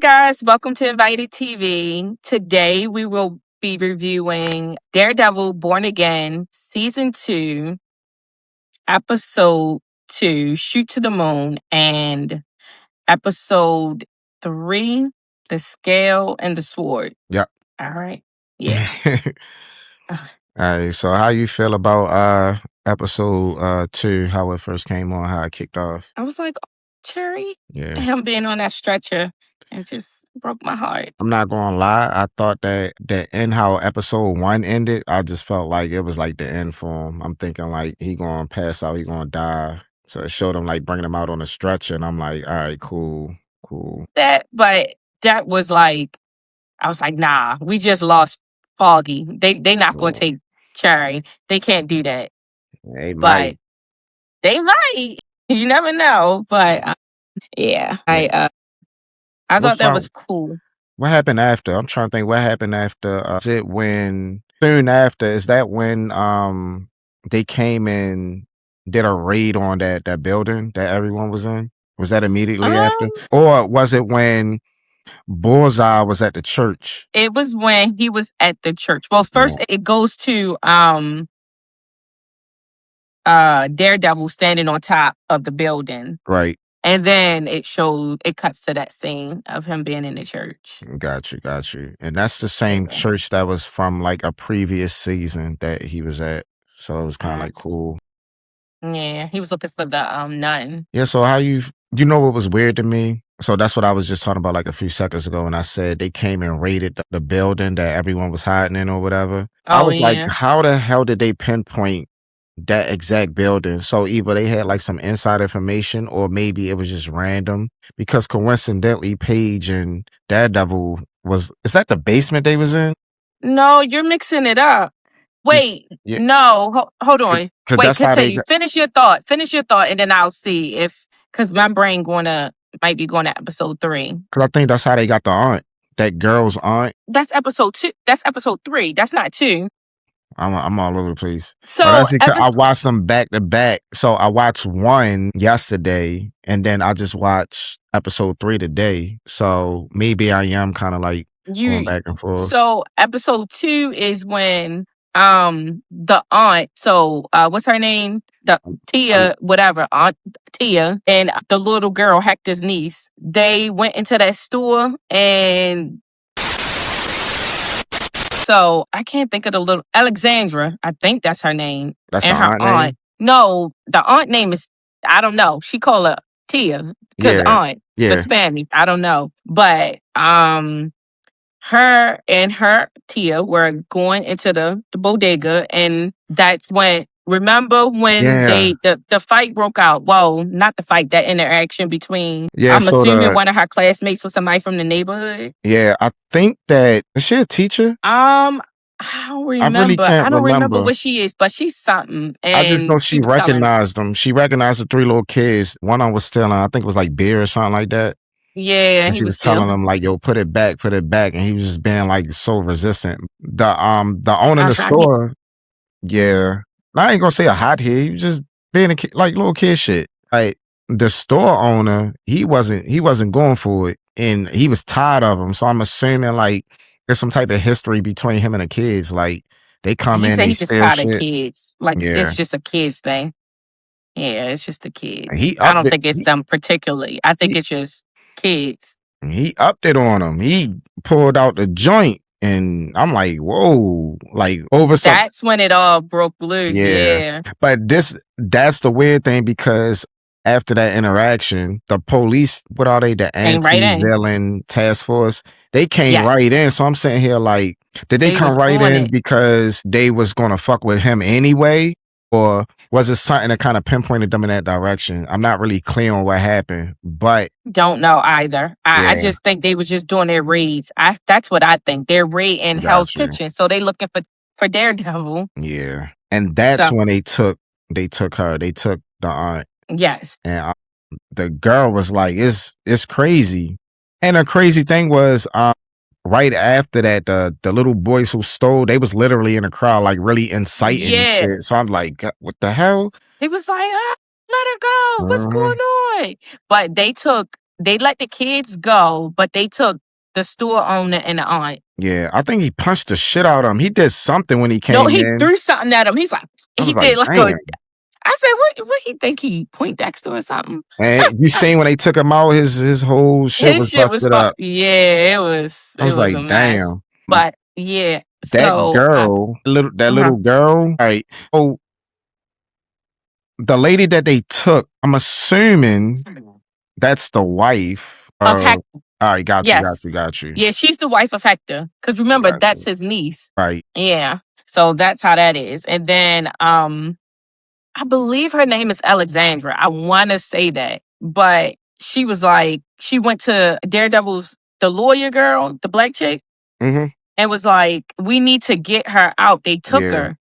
guys, welcome to Invited TV. Today we will be reviewing Daredevil Born Again, Season 2, Episode 2, Shoot to the Moon, and Episode 3, The Scale and the Sword. Yep. All right. Yeah. All right. So how you feel about episode 2, how it first came on, how it kicked off? I was like, oh, Cherry, Yeah. him being on that stretcher, it just broke my heart. I'm not gonna lie, I thought that the end how episode 1 ended, I just felt like it was like the end for him. I'm thinking like he gonna pass out, he gonna die. So it showed him like bringing him out on a stretcher, and I'm like, all right, cool. But that was like, I was like, nah, we just lost Foggy. They not going to take Cherry. They can't do that. They But might. they might. You never know. But yeah, I thought that was cool. What happened after? I'm trying to think what happened after. Is it when soon after? Is that when they came and did a raid on that building that everyone was in? Was that immediately after? Or was it when Bullseye was at the church? It was when he was at the church. Well, first it goes to Daredevil standing on top of the building. Right. And then it cuts to that scene of him being in the church. Got you. And that's the same church that was from like a previous season that he was at. So it was kind of like cool. Yeah, he was looking for the nun. Yeah, so how you know what was weird to me? So that's what I was just talking about like a few seconds ago when I said they came and raided the building that everyone was hiding in or whatever. I was like, how the hell did they pinpoint that exact building? So either they had like some inside information or maybe it was just random, because coincidentally Paige and Daredevil is that the basement they was in? No, you're mixing it up. Wait, no, hold on. Wait, continue. Finish your thought, and then I'll see because my brain might be going to episode 3. Because I think that's how they got the aunt, that girl's aunt. That's episode 2. That's episode 3. That's not 2. I'm all over the place. So I watched them back to back. So I watched 1 yesterday, and then I just watched episode 3 today. So maybe I am kind of like going back and forth. So episode 2 is when the aunt, so what's her name? The Tia, whatever, Aunt Tia, and the little girl, Hector's niece, they went into that store, and so I can't think of the little Alexandra. I think that's her name. That's and her aunt name? No, the aunt name is, I don't know. She called her Tia because aunt, Hispanic. I don't know, but her and her Tia were going into the bodega, and that's when, remember when the fight broke out? Well, not the fight, that interaction between, I'm assuming one of her classmates was somebody from the neighborhood. Yeah, I think that, is she a teacher? I don't remember. I really can't remember what she is, but she's something. And I just know she recognized them. She recognized the 3 little kids. One of them was stealing, I think it was like beer or something like that. Yeah, and she was telling him like, "Yo, put it back," and he was just being like so resistant. The owner of the store, I ain't gonna say a hot head. He was just being a kid, like little kid shit. Like the store owner, he wasn't going for it, and he was tired of him. So I'm assuming like there's some type of history between him and the kids. Like they come in, he's just tired of kids. Like it's just a kids thing. Yeah, it's just the kids. I don't think it's them particularly. I think it's just kids. He upped it on him. He pulled out the joint, and I'm like, whoa, like over something. That's when it all broke loose. Yeah. But that's the weird thing, because after that interaction, the police, what are they? The anti-villain task force. They came right in. So I'm sitting here like, did they come right in because they was gonna fuck with him anyway? Or was it something that kind of pinpointed them in that direction? I'm not really clear on what happened, but don't know either. I just think they was just doing their raids. That's what I think. They're raiding Hell's Kitchen, so they looking for Daredevil. Yeah, and that's when they took her. They took the aunt. Yes, and the girl was like, "It's crazy." And the crazy thing was, right after that, the little boys who stole, they was literally in the crowd, like really inciting and shit. So I'm like, what the hell? He was like, let her go. What's going on? But they took they let the kids go, but they took the store owner and the aunt. Yeah, I think he punched the shit out of him. He did something when he came No, he in. threw something at him. He's like, he did like damn. I said, what he think he Poindexter or something? And you seen when they took him out, his whole shit was busted up. Yeah, it was. I was a like, mess. damn. But yeah, That so girl, little girl, right? Oh, the lady that they took, I'm assuming that's the wife of Hector. All right, got Yes. you. Yeah, she's the wife of Hector. Because remember, that's his niece. Right. Yeah. So that's how that is. And then I believe her name is Alexandra. I want to say that. But she was like, she went to Daredevil's, the lawyer girl, the black chick, Mm-hmm. and was like, we need to get her out. They took Yeah. her.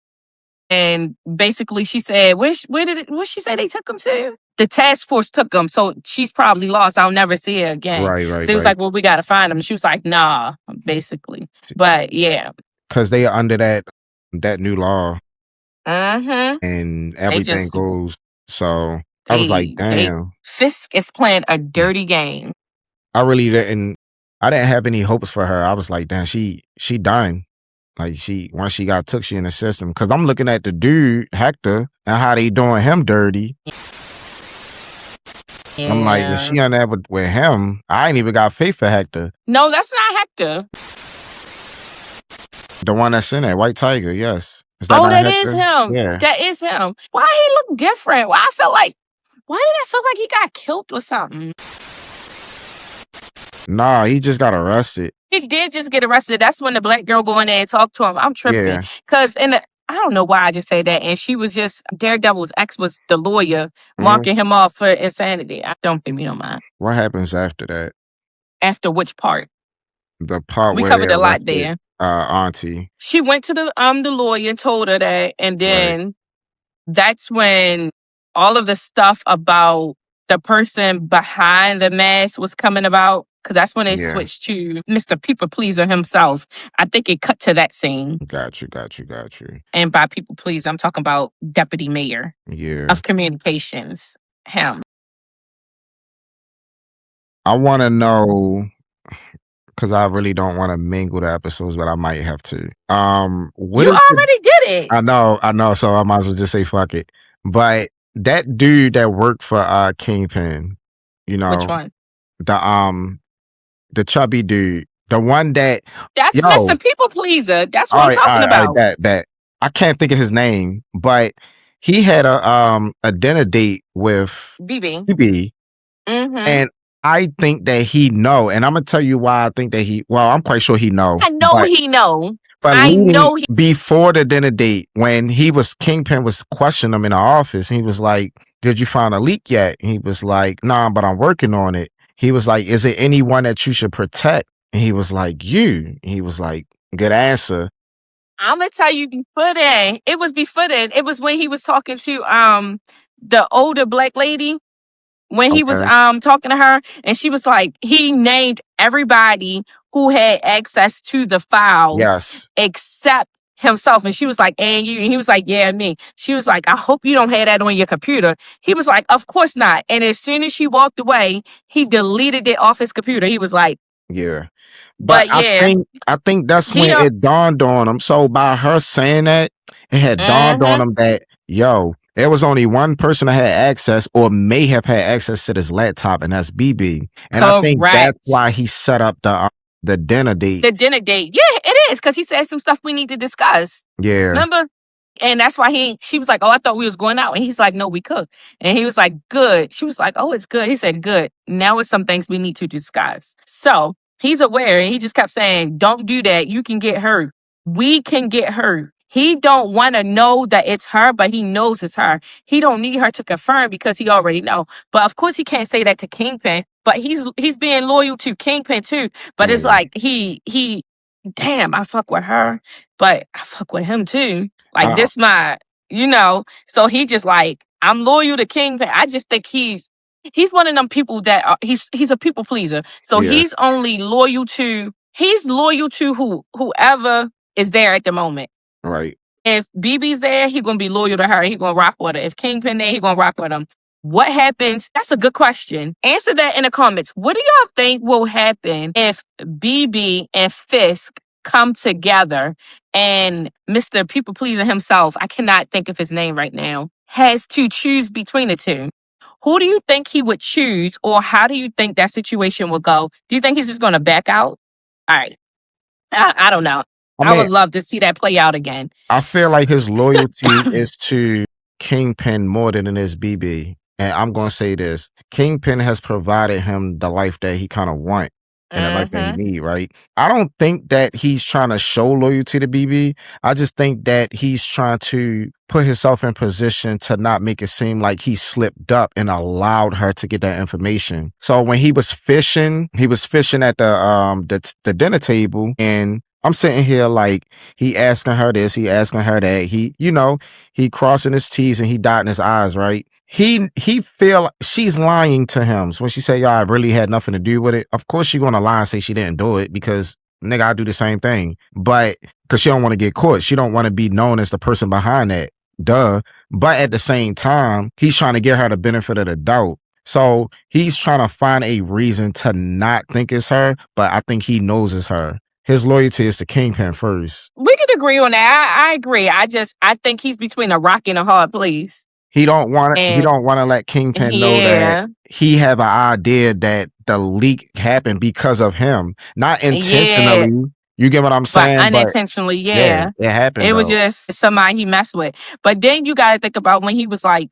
And basically she said, where she say they took him to? The task force took him. So she's probably lost. I'll never see her again. Right. So he was like, well, we got to find him. And she was like, nah, basically. But yeah. Because they are under that new law. Mm-hmm. And everything goes. So I was like, damn. Fisk is playing a dirty game. I really didn't. I didn't have any hopes for her. I was like, damn, she done. Like once she got took, she in the system. Because I'm looking at the dude Hector and how they doing him dirty. Yeah. I'm like, if she on there with him, I ain't even got faith for Hector. No, that's not Hector. The one that's in there, White Tiger. Yes. That is him. Yeah, that is him. Why he look different? Why did I feel like he got killed or something? Nah, he just got arrested. He did just get arrested. That's when the black girl go in there and talk to him. I'm tripping. Because I don't know why I just say that. And she was just, Daredevil's ex was the lawyer marking him off for insanity. I don't think we don't mind. What happens after that? After which part? The part we where covered a lot there. Auntie. She went to the lawyer and told her that. And then that's when all of the stuff about the person behind the mask was coming about. Because that's when they switched to Mr. People Pleaser himself. I think it cut to that scene. Got you. And by People Pleaser, I'm talking about Deputy Mayor of Communications, him. I want to know, because I really don't want to mingle the episodes, but I might have to. You already did it. I know. So I might as well just say fuck it. But that dude that worked for Kingpin, you know, which one? The chubby dude, the one that's Mr. People Pleaser. That's what I'm talking about. That I can't think of his name, but he had a dinner date with BB. And I think that he know, and I'm gonna tell you why I think that I'm quite sure he know. I know he know. But I know before the dinner date, when Kingpin was questioning him in the office, he was like, "Did you find a leak yet?" And he was like, "Nah, but I'm working on it." He was like, "Is it anyone that you should protect?" And he was like, "You." He was like, "Good answer." I'm gonna tell you before then. It was before then. It was when he was talking to the older black lady. When he was talking to her, and she was like, he named everybody who had access to the file. Yes. Except himself. And she was like, and you. And he was like, yeah, me. She was like, I hope you don't have that on your computer. He was like, of course not. And as soon as she walked away, he deleted it off his computer. He was like, yeah. But I think that's when it dawned on him. So by her saying that, it had dawned on him that, there was only one person that had access or may have had access to this laptop, and that's BB. And I think that's why he set up the dinner date. The dinner date. Yeah, it is. Because he said some stuff we need to discuss. Yeah. Remember? And that's why she was like, oh, I thought we was going out. And he's like, no, we cook. And he was like, good. She was like, oh, it's good. He said, good. Now it's some things we need to discuss. So he's aware. And he just kept saying, don't do that. You can get hurt. We can get hurt. He don't want to know that it's her, but he knows it's her. He don't need her to confirm because he already know. But of course he can't say that to Kingpin. But he's being loyal to Kingpin too. But it's like damn, I fuck with her, but I fuck with him too. Like this my, So he just like, I'm loyal to Kingpin. I just think he's one of them people that he's a people pleaser. So he's only loyal to whoever is there at the moment. Right. If BB's there, he gonna be loyal to her. He gonna rock with her. If Kingpin there, he gonna rock with him. What happens? That's a good question. Answer that in the comments. What do y'all think will happen if BB and Fisk come together and Mr. People Pleaser himself, I cannot think of his name right now, has to choose between the two? Who do you think he would choose, or how do you think that situation would go? Do you think he's just going to back out? All right. I don't know. I I mean, would love to see that play out again. I feel like his loyalty is to Kingpin more than it is BB. And I'm going to say this. Kingpin has provided him the life that he kind of want and the life that he need, right? I don't think that he's trying to show loyalty to BB. I just think that he's trying to put himself in position to not make it seem like he slipped up and allowed her to get that information. So when he was fishing at the dinner table, and I'm sitting here like, he asking her this, he asking her that, he crossing his T's and he dotting his I's, right? He feel she's lying to him. So when she say, "Yo, I really had nothing to do with it," of course she gonna lie and say she didn't do it, because nigga, I do the same thing. But because she don't want to get caught, she don't want to be known as the person behind that. Duh. But at the same time, he's trying to get her the benefit of the doubt. So he's trying to find a reason to not think it's her, but I think he knows it's her. His loyalty is to Kingpin first. We can agree on that. I agree. I think he's between a rock and a hard place. He don't want to let Kingpin know that he have an idea that the leak happened because of him, not intentionally. Yeah. You get what I'm saying? But unintentionally, yeah, it happened. It was just somebody he messed with. But then you got to think about when he was like,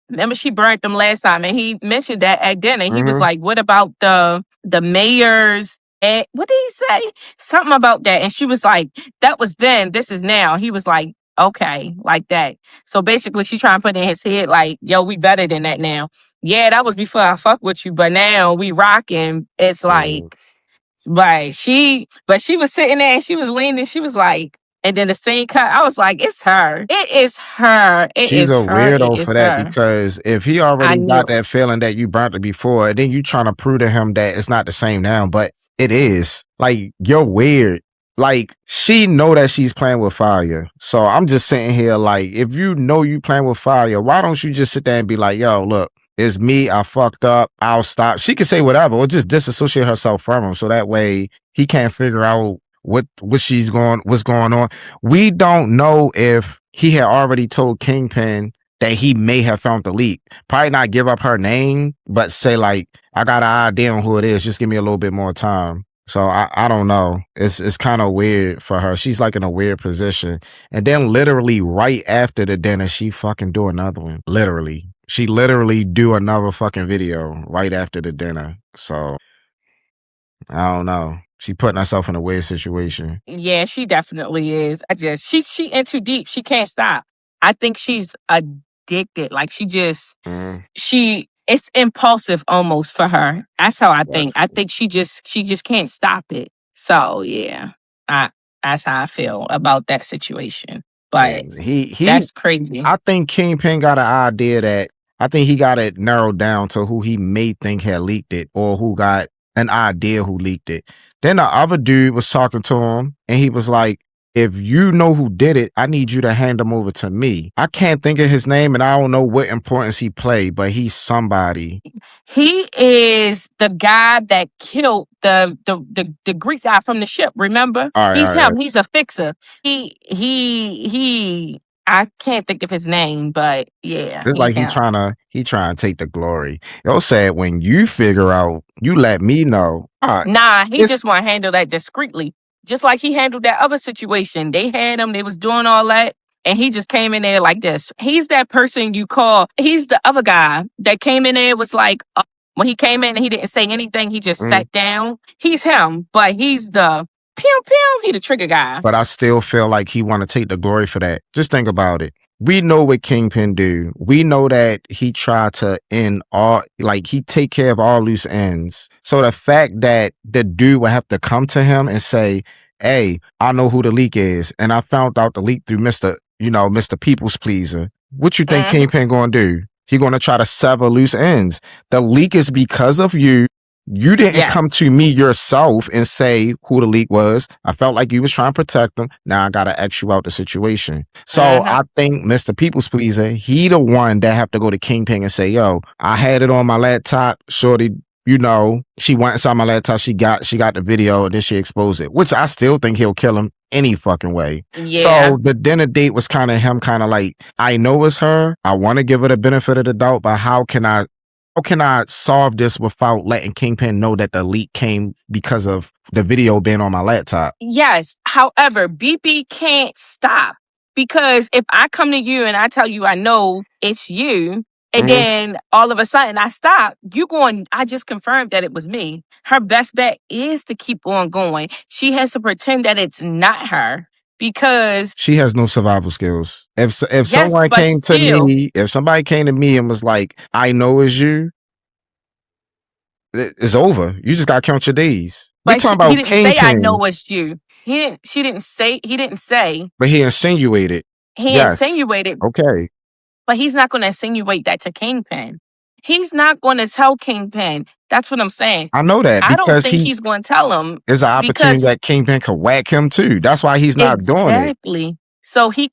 remember she burnt them last time, and he mentioned that at dinner. He was like, "What about the mayor's?" And what did he say? Something about that. And she was like, "That was then. This is now." He was like, "Okay," like that. So basically, she trying to put in his head like, "Yo, we better than that now." Yeah, that was before I fuck with you, but now we rocking. It's like, right. She was sitting there and she was leaning. She was like, and then the scene cut. I was like, it's her. It is her. She's a weirdo for that, because if he already got that feeling that you burnt it before, then you trying to prove to him that it's not the same now, but it is. Like, you're weird. Like, she know that she's playing with fire. So I'm just sitting here like, if you know you playing with fire, why don't you just sit there and be like, "Yo, look, it's me. I fucked up. I'll stop." She can say whatever, or just disassociate herself from him, so that way he can't figure out what's going on. We don't know if he had already told Kingpin that he may have found the leak. Probably not give up her name, but say like, "I got an idea on who it is. Just give me a little bit more time." So I don't know. It's kind of weird for her. She's like in a weird position. And then literally right after the dinner, she fucking do another one. Literally. She literally do another fucking video right after the dinner. So I don't know. She putting herself in a weird situation. Yeah, she definitely is. She in too deep. She can't stop. I think she's addicted. Like it's impulsive almost for her. That's how I think. I think she just can't stop it. So yeah, that's how I feel about that situation. But that's crazy. I think Kingpin got an idea that, I think he got it narrowed down to who he may think had leaked it, or who got an idea who leaked it. Then the other dude was talking to him and he was like, "If you know who did it, I need you to hand him over to me." I can't think of his name and I don't know what importance he played, but he's somebody. He is the guy that killed the Greek guy from the ship, remember? He's him. He's a fixer. He I can't think of his name, but yeah. It's like he trying to take the glory. Yo said, "When you figure out, you let me know." Nah, he just want to handle that discreetly. Just like he handled that other situation. They had him, they was doing all that, and he just came in there like this. He's that person you call, he's the other guy that came in there, was like, when he came in and he didn't say anything, he just sat down. He's him, but he's the pew pew, he the trigger guy. But I still feel like he want to take the glory for that. Just think about it. We know what Kingpin do. We know that he tried to end all, like he take care of all loose ends. So the fact that the dude would have to come to him and say, "Hey, I know who the leak is, and I found out the leak through Mr. People's Pleaser." What you think Kingpin gonna do? He gonna try to sever loose ends. The leak is because of you. You didn't come to Yes. me yourself and say who the leak was. I felt like you was trying to protect them. Now I gotta X you out the situation. So I think Mr. People's Pleaser, he the one that have to go to Kingpin and say, yo, I had it on my laptop. Shorty, you know, she went inside my laptop. She got the video and then she exposed it, which I still think he'll kill him any fucking way. Yeah. So the dinner date was kind of him, kind of like, I know it's her. I want to give her the benefit of the doubt, but how can I solve this without letting Kingpin know that the leak came because of the video being on my laptop? Yes. However, BP can't stop, because if I come to you and I tell you I know it's you, and then all of a sudden I stop, I just confirmed that it was me. Her best bet is to keep on going. She has to pretend that it's not her, because she has no survival skills. If yes, someone but came to still, me, if somebody came to me and was like, I know it's you, it's over. You just gotta count your days. We but talking he about didn't say I know Kingpin, it's you. He didn't say. but he insinuated. He Yes. insinuated, Okay. but he's not going to insinuate that to Kingpin. He's not going to tell Kingpin. That's what I'm saying. I know that I don't because think he's going to tell him, there's an opportunity because that Kingpin could whack him too. That's why he's not doing it. exactly. So he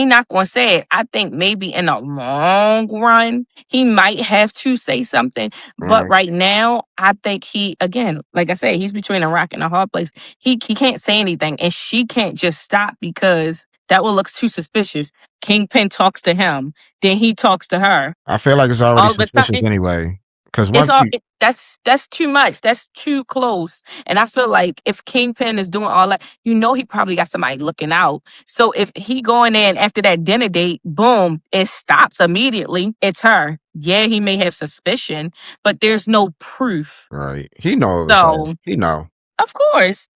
not going to say it. I think maybe in the long run, he might have to say something. But right now, I think again, like I said, he's between a rock and a hard place. He can't say anything, and she can't just stop, because that will look too suspicious. Kingpin talks to him, then he talks to her. I feel like it's already All of a suspicious sudden, anyway. Because it's once all you, that's too much. That's too close. And I feel like if Kingpin is doing all that, he probably got somebody looking out. So if he going in after that dinner date, boom, it stops immediately. It's her. Yeah, he may have suspicion, but there's no proof. right? He know it was her. So He know. of course.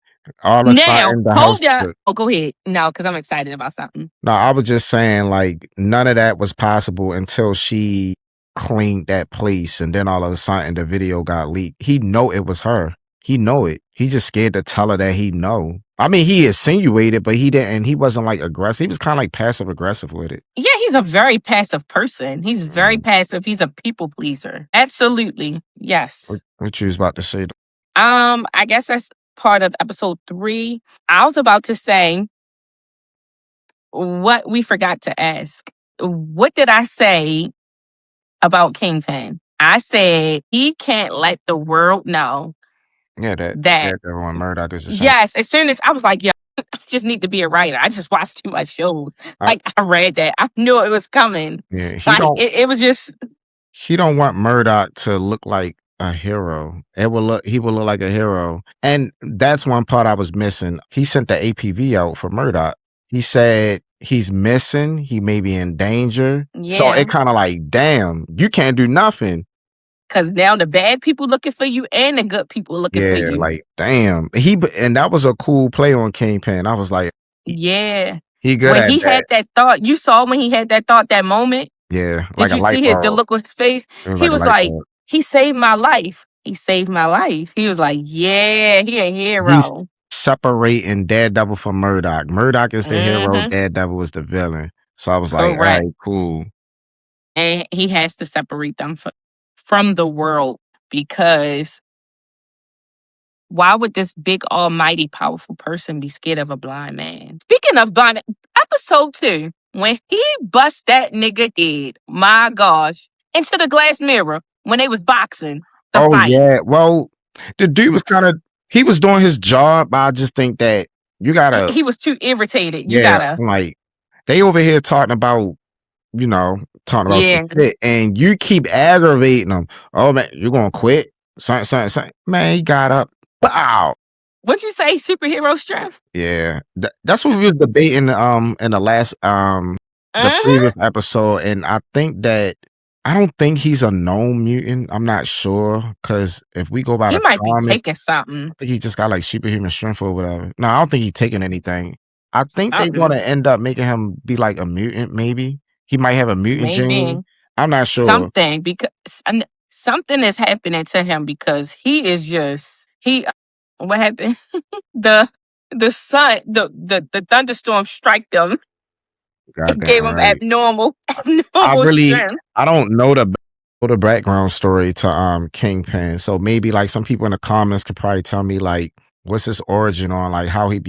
All of a Now, sudden, the hold house. ya. Oh, go ahead. No, because I'm excited about something. No, I was just saying, like, none of that was possible until she cleaned that place, and then all of a sudden the video got leaked. He know it was her. He know it. He just scared to tell her that he know. I mean, he insinuated, but he didn't. He wasn't like aggressive. He was kind of like passive aggressive with it. Yeah, he's a very passive person. He's very passive. He's a people pleaser. Absolutely. Yes. What you was about to say? I guess that's part of episode 3. I was about to say what we forgot to ask. What did I say about Kingpin? I said he can't let the world know. Yeah, that Daredevil and Murdock is the same. Yes, as soon as I was like, yeah, I just need to be a writer. I just watched too much shows. I read that. I knew it was coming. Yeah, it was just. He don't want Murdock to look like a hero. He will look like a hero. And that's one part I was missing. He sent the APV out for Murdock. He said he's missing, he may be in danger. Yeah. So it kind of like, damn, you can't do nothing. Because now the bad people looking for you and the good people looking for you. Yeah, like, damn. And that was a cool play on Kingpin. I was like, yeah. He good when at he that. had that thought, you saw when he had that thought, that moment. Yeah. Did you see the look on his face? He was like, he saved my life. He saved my life. He was like, yeah, he a hero. He's separating Daredevil from Murdock. Murdock is the hero, Daredevil is the villain. So I was like, all right, cool. And he has to separate them from the world, because why would this big, almighty, powerful person be scared of a blind man? Speaking of blind, episode 2, when he bust that nigga head, my gosh, into the glass mirror when they was boxing the fight. Yeah. Well, the dude was he was doing his job, but I just think that you gotta. He was too irritated. Like, they over here talking about some shit, and you keep aggravating them. Oh man, you gonna quit? Something. Man, he got up. Wow. What'd you say? Superhero strength? Yeah, that's what we was debating in the last the previous episode, and I don't think he's a known mutant. I'm not sure, because if we go by he the might comic, be taking something. I think he just got like superhuman strength or whatever. No, I don't think he's taking anything. I think they're gonna end up making him be like a mutant. Maybe he might have a mutant gene. I'm not sure. Something, because something is happening to him, because he is just what happened? the sun, the thunderstorm strike them. It gave him abnormal strength. I don't know the the background story to Kingpin. So maybe like some people in the comments could probably tell me like what's his origin on like how he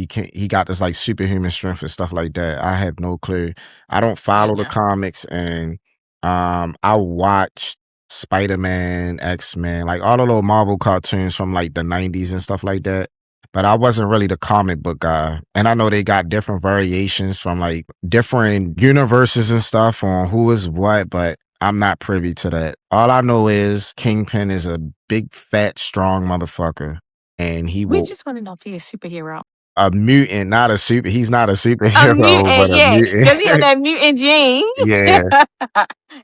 got this like superhuman strength and stuff like that. I have no clue. I don't follow the comics, and I watched Spider-Man, X-Men, like all the little Marvel cartoons from like the 90s and stuff like that. But I wasn't really the comic book guy. And I know they got different variations from like different universes and stuff on who is what, but I'm not privy to that. All I know is Kingpin is a big, fat, strong motherfucker. And we just want to know if he's a superhero. A mutant, not a super. He's not a superhero, A mutant, but a yeah. mutant. Because he had that mutant gene. Yeah.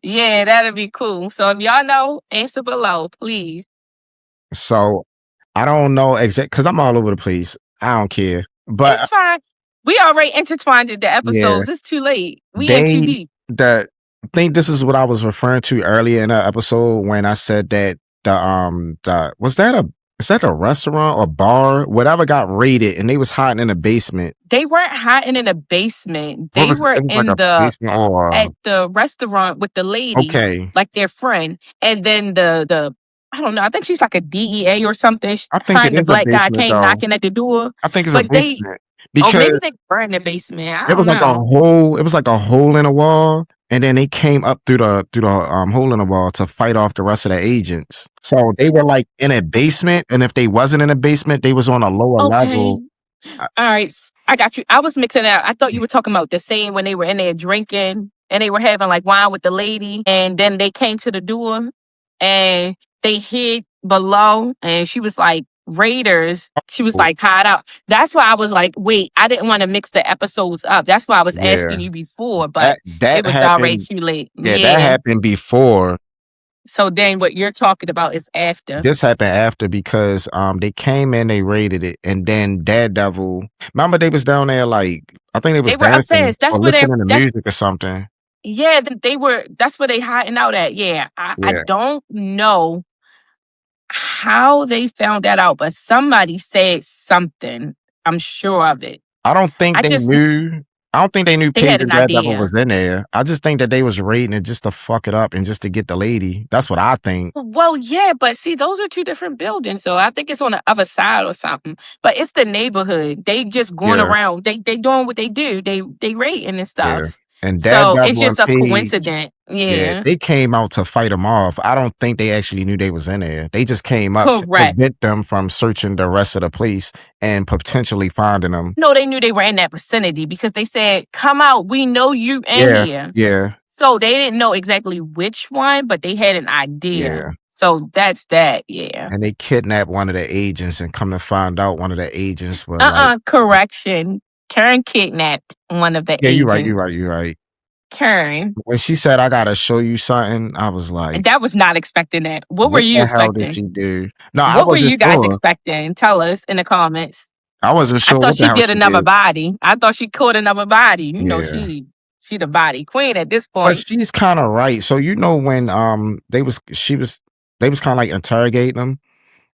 Yeah, that'd be cool. So if y'all know, answer below, please. So I don't know exactly because I'm all over the place. I don't care. But it's fine. We already intertwined the episodes. It's too late. We in too deep. I think this is what I was referring to earlier in the episode when I said that is that a restaurant or bar? Whatever got raided and they was hiding in the basement. They weren't hiding in a basement. They were in like at the restaurant with the lady, like their friend, and then the I don't know. I think she's like a DEA or something. I think it is the black guy came though. knocking at the door. I think it's a basement. Because maybe they were in the basement. It was like a hole. It was like a hole in a wall, and then they came up through the hole in the wall to fight off the rest of the agents. So they were like in a basement, and if they wasn't in a basement, they was on a lower level. All right, I got you. I was mixing out. I thought you were talking about the scene when they were in there drinking and they were having like wine with the lady, and then they came to the door and they hid below, and she was like, Raiders. She was like hide out. That's why I was like, wait, I didn't want to mix the episodes up. That's why I was asking you before, but it was already too late. Yeah, that happened before. So then what you're talking about is after. This happened after because they came in, they raided it, and then Daredevil. Remember they was down there like I think they were upstairs. That's or where listening to music or something. Yeah, they were. That's where they hiding out at. Yeah, I don't know how they found that out, but somebody said something. I'm sure of it. I don't think they knew. I don't think they knew Paige and Daredevil was in there. I just think that they was raiding it just to fuck it up and just to get the lady. That's what I think. Well, yeah, but see, those are two different buildings, so I think it's on the other side or something. But it's the neighborhood. They just going around. They doing what they do. They raiding and stuff. Yeah. And so it's just a coincidence. Yeah. They came out to fight them off. I don't think they actually knew they was in there. They just came up to prevent them from searching the rest of the place and potentially finding them. No, they knew they were in that vicinity because they said, come out. We know you in here. Yeah. So they didn't know exactly which one, but they had an idea. Yeah. So that's that, yeah. And they kidnapped one of the agents and come to find out one of the agents was correction. Karen kidnapped one of the agents. Yeah, you're right. Karen. When she said, I gotta show you something, I was like... And that was not expecting that. What were you expecting? What the hell did she do? No, what were you guys expecting? Tell us in the comments. I wasn't sure. I thought she did another body. I thought she caught another body. You know, she the body queen at this point. But she's kind of right. So you know when they was kind of like interrogating him,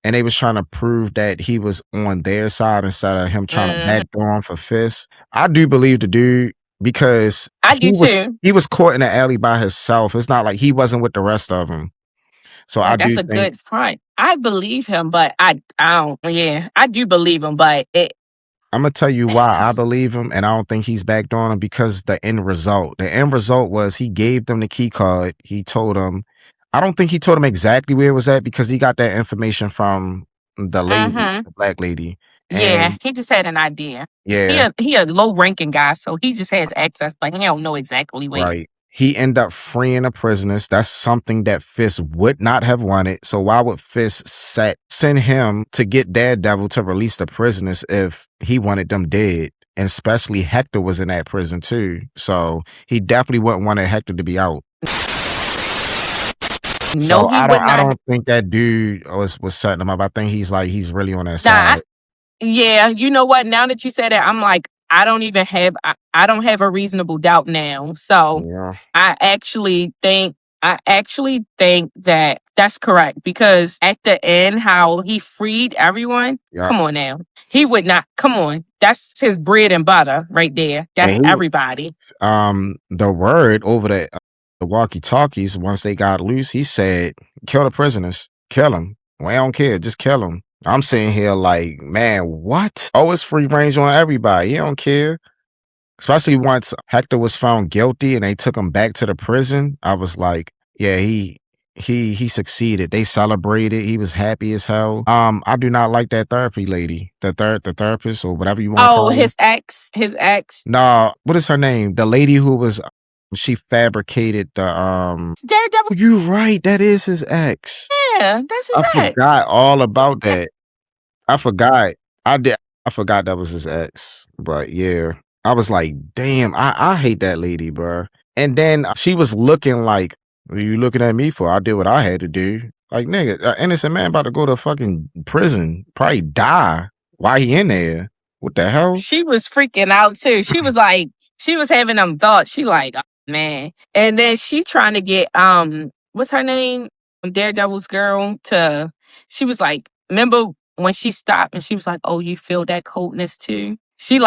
and they was trying to prove that he was on their side instead of him trying to backdoor him for fists. I do believe the dude because he was caught in the alley by himself. It's not like he wasn't with the rest of them. So that's a good front. I believe him, but I don't. Yeah, I do believe him, but I'm gonna tell you why I believe him, and I don't think he's backdooring him because the end result. The end result was he gave them the key card. He told them. I don't think he told him exactly where it was at because he got that information from the lady, the black lady. And he just had an idea. Yeah, he a low ranking guy, so he just has access, but he don't know exactly where. Right. He ended up freeing the prisoners. That's something that Fist would not have wanted. So why would Fist send him to get Daredevil to release the prisoners if he wanted them dead? And especially Hector was in that prison too. So he definitely wouldn't want Hector to be out. No, I don't think that dude was setting him up. I think he's really on that side. Yeah, you know what? Now that you said that, I'm like, I don't have a reasonable doubt now. So I actually think that that's correct because at the end, how he freed everyone. Come on now, he would not. Come on, that's his bread and butter right there. That's everybody. The word over the walkie-talkies, once they got loose, he said, "Kill the prisoners. Kill them. We don't care. Just kill them." I'm sitting here like, man, what? Oh, it's free range on everybody. He don't care. Especially once Hector was found guilty and they took him back to the prison. I was like, yeah, he succeeded. They celebrated. He was happy as hell. I do not like that therapy lady, the therapist or whatever you want to call her. His ex. No, what is her name? The lady who was she fabricated the Daredevil. You right, that is his ex. Yeah, that's his ex. I forgot all about that. I forgot. I forgot that was his ex. But yeah. I was like, damn, I hate that lady, bro. And then she was looking like, what are you looking at me for? I did what I had to do. Like, nigga, an innocent man about to go to fucking prison, probably die. Why he in there? What the hell? She was freaking out too. She was like, she was having them thoughts. She like, oh, man. And then she trying to get what's her name? Daredevil's girl to. She was like, remember when she stopped and she was like, oh, you feel that coldness too? She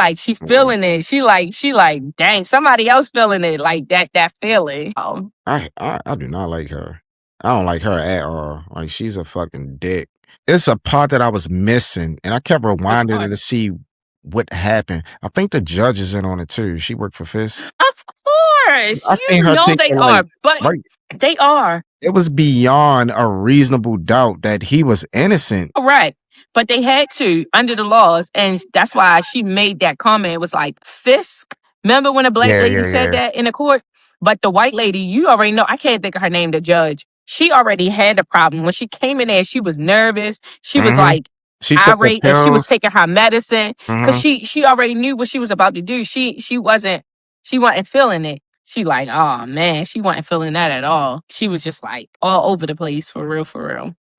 feeling it. She like, dang, somebody else feeling it, like that feeling. I do not like her. I don't like her at all. Like, she's a fucking dick. It's a part that I was missing, and I kept rewinding it to see what happened. I think the judge is in on it too. She worked for Fist. Of course, I seen her take they like, are, but they are. It was beyond a reasonable doubt that he was innocent. Correct. But they had to under the laws, and that's why she made that comment. It was like Fisk. Remember when a black lady said that in the court? But the white lady, you already know, I can't think of her name, the judge. She already had the problem. When she came in there, she was nervous. She was like irate, and she was taking her medicine because she already knew what she was about to do. She wasn't feeling it. She like, oh man, she wasn't feeling that at all. She was just like all over the place for real.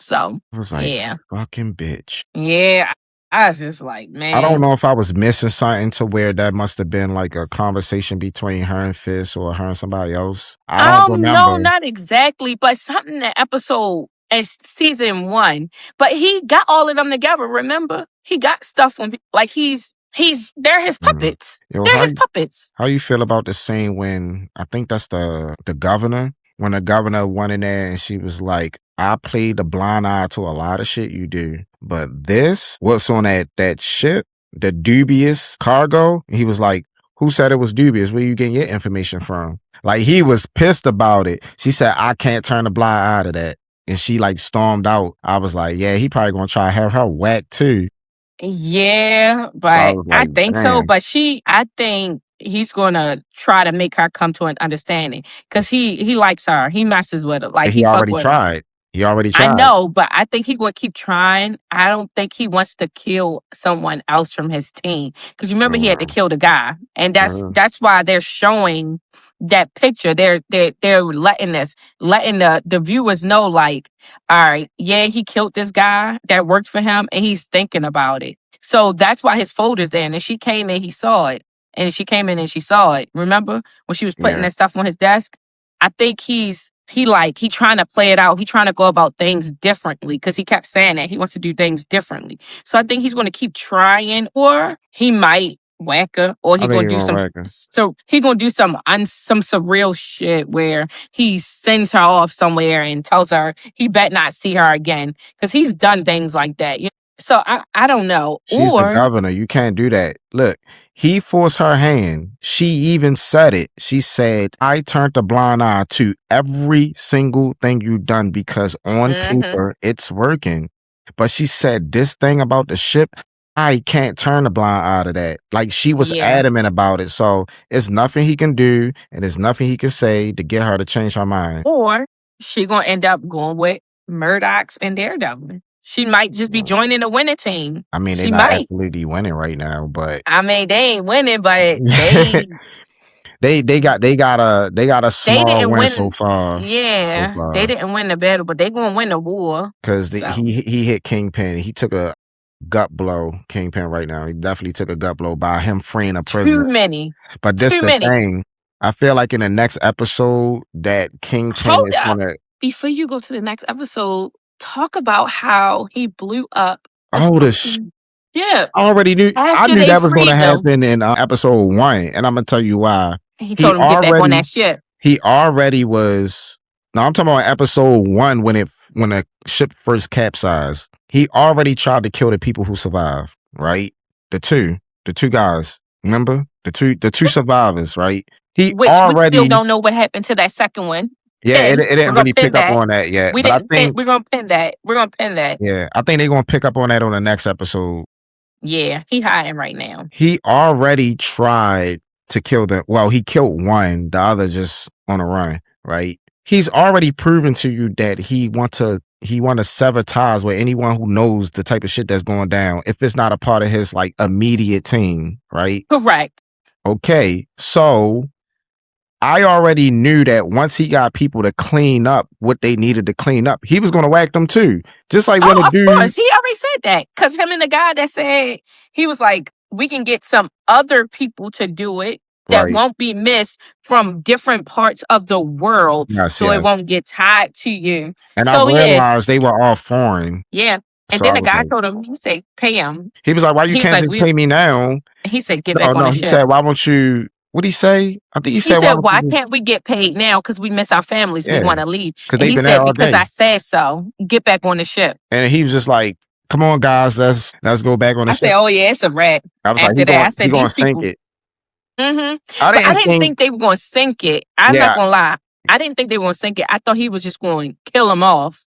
So I was like, yeah, fucking bitch. Yeah, I was just like, man. I don't know if I was missing something to where that must have been like a conversation between her and Fist or her and somebody else. I don't remember. No, not exactly, but something in the episode in season 1. But he got all of them together. Remember, he got stuff on like they're his puppets. Yo, they're his puppets. How you feel about the scene when I think that's the governor? When the governor went in there and she was like, I played the blind eye to a lot of shit you do. But this, what's on that ship, the dubious cargo? He was like, who said it was dubious? Where you getting your information from? Like, he was pissed about it. She said, I can't turn the blind eye to that. And she like stormed out. I was like, yeah, he probably gonna try to have her whacked too. Yeah, but so I think so. But I think he's gonna try to make her come to an understanding because he likes her. He messes with her. Like he already tried. He already tried. I know, but I think he's gonna keep trying. I don't think he wants to kill someone else from his team because remember he had to kill the guy, and that's why they're showing that picture. They're letting the viewers know, like, all right, yeah, he killed this guy that worked for him, and he's thinking about it. So that's why his folder's there. And she came in, he saw it, and she came in and she saw it. Remember when she was putting that stuff on his desk? I think he trying to play it out. He trying to go about things differently because he kept saying that he wants to do things differently. So I think he's going to keep trying, or he might whack her, or he going to do some. So he going to do some surreal shit where he sends her off somewhere and tells her he bet not see her again because he's done things like that. So I don't know. She's the governor. You can't do that. Look, he forced her hand. She even said it. She said, I turned a blind eye to every single thing you've done because on paper it's working. But she said this thing about the ship, I can't turn a blind eye to that. Like, she was adamant about it. So it's nothing he can do and there's nothing he can say to get her to change her mind. Or she gonna end up going with Murdock's and Daredevil. She might just be joining the winning team. I mean, they're not absolutely winning right now, but I mean, they ain't winning, but they got a small win so far. Yeah, they didn't win the battle, but they gonna win the war because he hit Kingpin. He took a gut blow. Kingpin right now. He definitely took a gut blow by him freeing a prisoner. Too many. But this the thing. I feel like in the next episode that Kingpin is gonna. Before you go to the next episode, talk about how he blew up. Yeah. I already knew. I knew that was going to happen in episode 1, and I'm gonna tell you why. He told him to get back on that ship. He already was. Now I'm talking about episode 1 when the ship first capsized. He already tried to kill the people who survived, right? The two guys. Remember? The two survivors, right? He Which we still already don't know what happened to that second one. Yeah, it We're didn't gonna really pin pick up that. on that yet. We But I didn't pin. think We're gonna pin that. We're gonna pin that. Yeah, I think they're gonna pick up on that on the next episode. Yeah, he hiding right now. He already tried to kill them. Well, he killed one, the other just on a run, right? He's already proven to you that he want to sever ties with anyone who knows the type of shit that's going down if it's not a part of his like immediate team, right? Correct. Okay, so I already knew that once he got people to clean up what they needed to clean up, he was going to whack them too. Just like when of course, he already said that, because him and the guy that said, he was like, we can get some other people to do it that won't be missed from different parts of the world, so it won't get tied to you. And so, I realized they were all foreign. Yeah. And So then I the was guy like, told him, he said, pay him. he was like, why you He's can't like, just pay me now? He said, get back on the he ship. said, why won't you? What did he say? I think he said, why can't we get paid now? Because we miss our families. We Yeah, want to leave. because And they've he been there said, all because day. I said so. Get back on the ship. And he was just like, come on, guys, let's go back on the I ship. said, oh yeah, it's a wrap. I was After like, that, I said, he gonna these people. sink it. But I I didn't didn't think they were going to sink it. I'm Yeah. not going to lie. I didn't think they were going to sink it. I thought he was just going to kill them off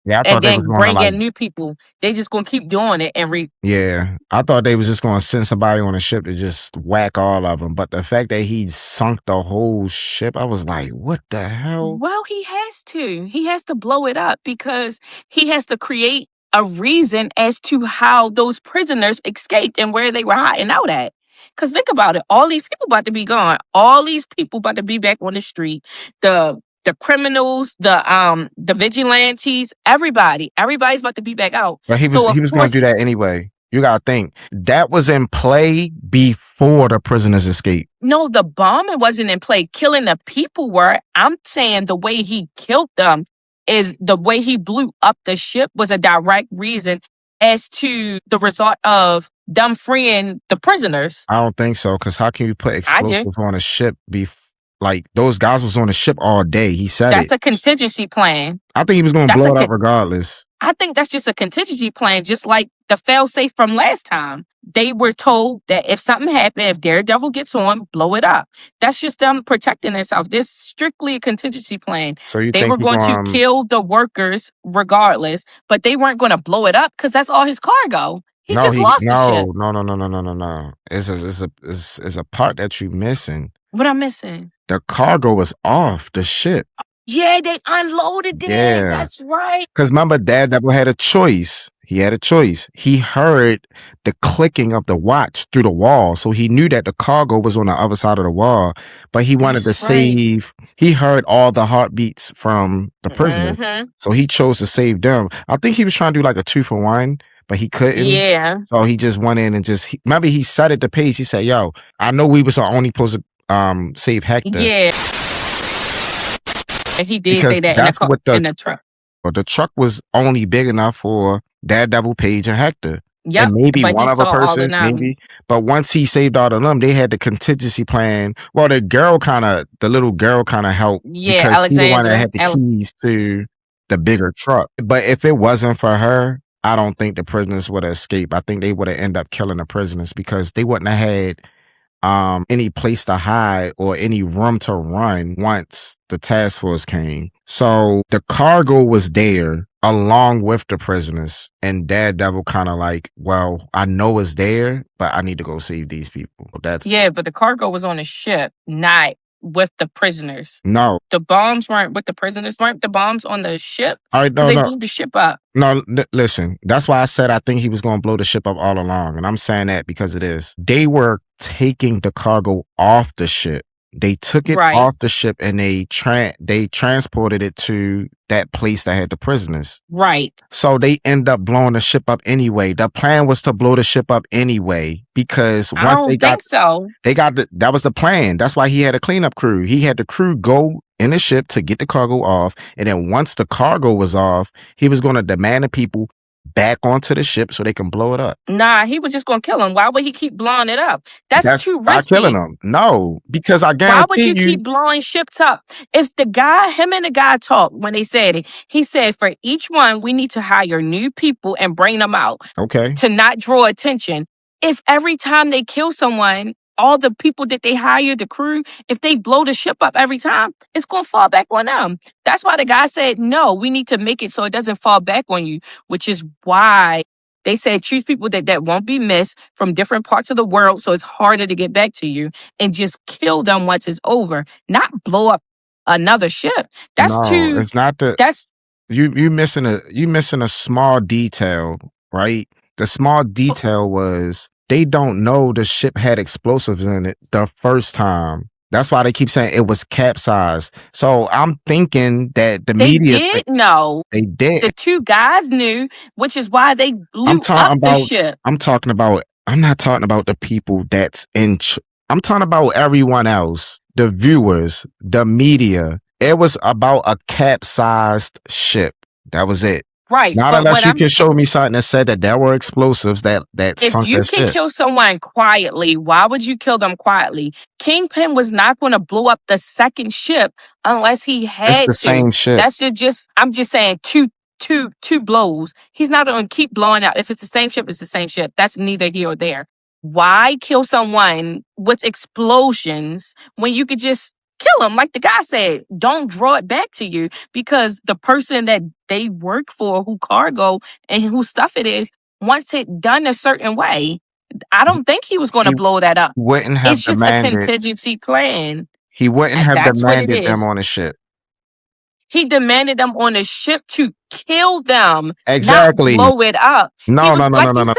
Yeah, I and thought they was then going to bring like, in new people. They just going to keep doing it and yeah, I thought they was just going to send somebody on a ship to just whack all of them. But the fact that he sunk the whole ship, I was like, what the hell? Well, he has to. He has to blow it up because he has to create a reason as to how those prisoners escaped and where they were hiding out at. Because think about it. All these people about to be gone. All these people about to be back on the street. The criminals, the vigilantes, everybody's about to be back out. But he was going to do that anyway. You gotta think that was in play before the prisoners escaped. No, the bombing wasn't in play. Killing the people were. I'm saying the way he killed them is the way he blew up the ship was a direct reason as to the result of them freeing the prisoners. I don't think so, because how can you put explosives on a ship? Like those guys was on the ship all day. He said that's a contingency plan. I think he was going to blow it up regardless. I think that's just a contingency plan, just like the fail-safe from last time. They were told that if something happened, if Daredevil gets on, blow it up. That's just them protecting themselves. This is strictly a contingency plan. So you they think were going to kill the workers regardless, but they weren't going to blow it up because that's all his cargo. He just lost the ship. No. It's a part that you're missing. What I'm missing? The cargo was off the ship. Yeah, they unloaded it. Yeah. That's right. Because remember, Daredevil had a choice. He had a choice. He heard the clicking of the watch through the wall. So he knew that the cargo was on the other side of the wall. But he wanted to save. He heard all the heartbeats from the prisoners. So he chose to save them. I think he was trying to do like a 2-for-1, but he couldn't. Yeah. So he just went in and remember he said at the page, he said, yo, I know we was only supposed to save Hector. Yeah. And he did say that in the truck. But the truck was only big enough for Daredevil, Paige, and Hector. Yep, and maybe one other person, maybe. But once he saved all of them, they had the contingency plan. Well, the little girl kind of helped. Yeah, because Alexandra. She the one that had the keys to the bigger truck. But if it wasn't for her, I don't think the prisoners would have escaped. I think they would have ended up killing the prisoners because they wouldn't have had any place to hide or any room to run once the task force came. So the cargo was there along with the prisoners, and Daredevil kind of like, well, I know it's there, but I need to go save these people. But the cargo was on the ship, not with the prisoners. No. The bombs weren't with the prisoners. Weren't the bombs on the ship? All right, they blew the ship up. No, listen. That's why I said I think he was going to blow the ship up all along. And I'm saying that because of this. They were taking the cargo off the ship. They took it off the ship and they transported it to that place that had the prisoners. Right. So they end up blowing the ship up anyway. The plan was to blow the ship up anyway because once I don't think so. That was the plan. That's why he had a cleanup crew. He had the crew go in the ship to get the cargo off, and then once the cargo was off, he was going to demand the people back onto the ship so they can blow it up. Nah, he was just gonna kill him. Why would he keep blowing it up? That's too By killing risky. them. No, because I Why would guarantee you keep blowing ships up? If him and the guy talked when they said it, he said for each one, we need to hire new people and bring them out. Okay. To not draw attention. If every time they kill someone, all the people that they hired, the crew, if they blow the ship up every time, it's going to fall back on them. That's why the guy said, no, we need to make it so it doesn't fall back on you, which is why they said choose people that won't be missed from different parts of the world so it's harder to get back to you and just kill them once it's over, not blow up another ship. It's not you missing a small detail, right? The small detail was they don't know the ship had explosives in it the first time. That's why they keep saying it was capsized. So I'm thinking that the media did know. They did. The two guys knew, which is why they blew up the ship. I'm not talking about the people that's I'm talking about everyone else, the viewers, the media. It was about a capsized ship. That was it. Right. Not unless you can show me something that said that there were explosives that sunk that ship. If you can kill someone quietly, why would you kill them quietly? Kingpin was not going to blow up the second ship unless he had to. It's the same ship. That's I'm just saying two blows. He's not going to keep blowing out. If it's the same ship, it's the same ship. That's neither here or there. Why kill someone with explosions when you could just kill him? Like the guy said, don't draw it back to you because the person that they work for, who cargo and whose stuff it is, wants it done a certain way. I don't think he was going to blow that up. It's just a contingency plan. He wouldn't have demanded them on the ship. He demanded them on the ship to kill them. Exactly. Not blow it up. No.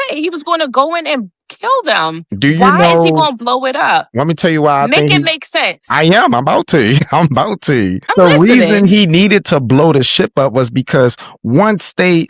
He was going to go in and kill them. Why is he going to blow it up? Let me tell you why. Make it make sense. I am. I'm about to. The reason he needed to blow the ship up was because once there's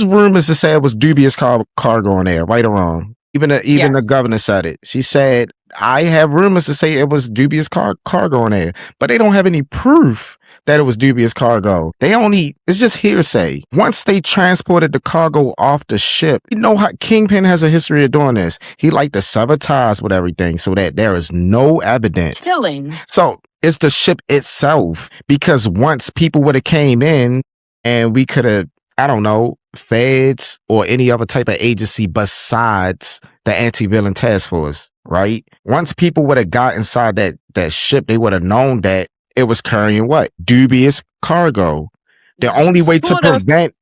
rumors to say it was dubious cargo in there, right or wrong. Even the governor said it. She said, I have rumors to say it was dubious cargo in there, but they don't have any proof that it was dubious cargo. It's just hearsay. Once they transported the cargo off the ship, you know how Kingpin has a history of doing this. He liked to sever ties with everything so that there is no evidence. Killing. So it's the ship itself, because once people would have came in and we could have, I don't know, feds or any other type of agency besides the anti-villain task force, right? Once people would have got inside that ship, they would have known that it was carrying what? Dubious cargo. The only way to prevent,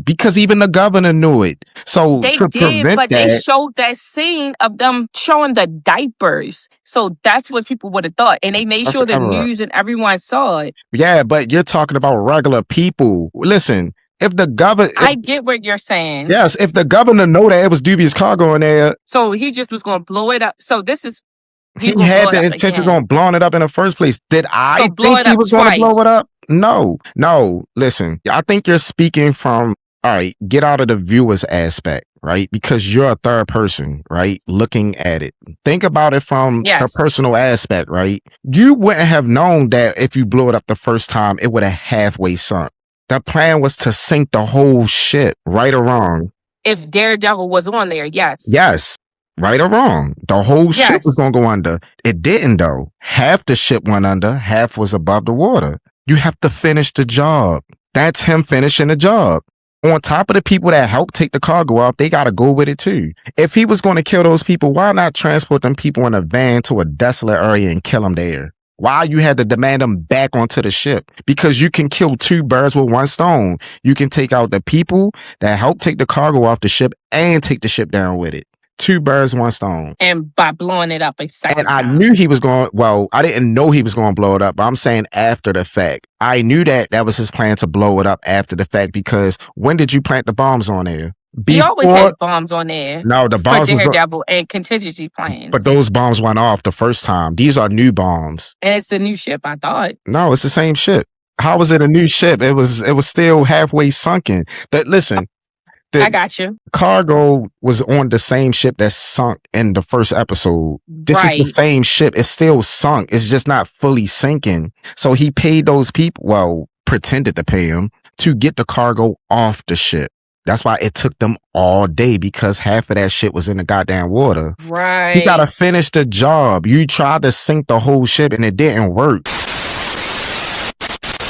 because even the governor knew it. So they they showed that scene of them showing the diapers. So that's what people would have thought. And they made sure the news and everyone saw it. Yeah, but you're talking about regular people. Listen, if the governor... I get what you're saying. Yes, if the governor know that it was dubious cargo in there... So he just was going to blow it up. So this is... He had the intention of blowing it up in the first place. Did I think he was going to blow it up? No. Listen, I think you're speaking from, all right, get out of the viewer's aspect, right? Because you're a third person, right? Looking at it. Think about it from the personal aspect, right? You wouldn't have known that if you blew it up the first time, it would have halfway sunk. The plan was to sink the whole ship, right or wrong. If Daredevil was on there, yes. Yes. Right or wrong, the whole ship was going to go under. It didn't, though. Half the ship went under, half was above the water. You have to finish the job. That's him finishing the job. On top of the people that helped take the cargo off, they got to go with it too. If he was going to kill those people, why not transport them people in a van to a desolate area and kill them there? Why you had to demand them back onto the ship? Because you can kill two birds with one stone. You can take out the people that helped take the cargo off the ship and take the ship down with it. Two birds, one stone. And by blowing it up a second time. I knew he was going, I didn't know he was going to blow it up, but I'm saying after the fact. I knew that was his plan to blow it up after the fact, because when did you plant the bombs on there? He always had bombs on there. No, the bombs for Daredevil and contingency plans. But those bombs went off the first time. These are new bombs. And it's a new ship, I thought. No, it's the same ship. How was it a new ship? It was still halfway sunken. But listen. I got you. Cargo was on the same ship that sunk in the first episode. This is the same ship. It's still sunk. It's just not fully sinking. So he paid those people, pretended to pay him to get the cargo off the ship. That's why it took them all day, because half of that shit was in the goddamn water. Right. You gotta finish the job. You tried to sink the whole ship and it didn't work.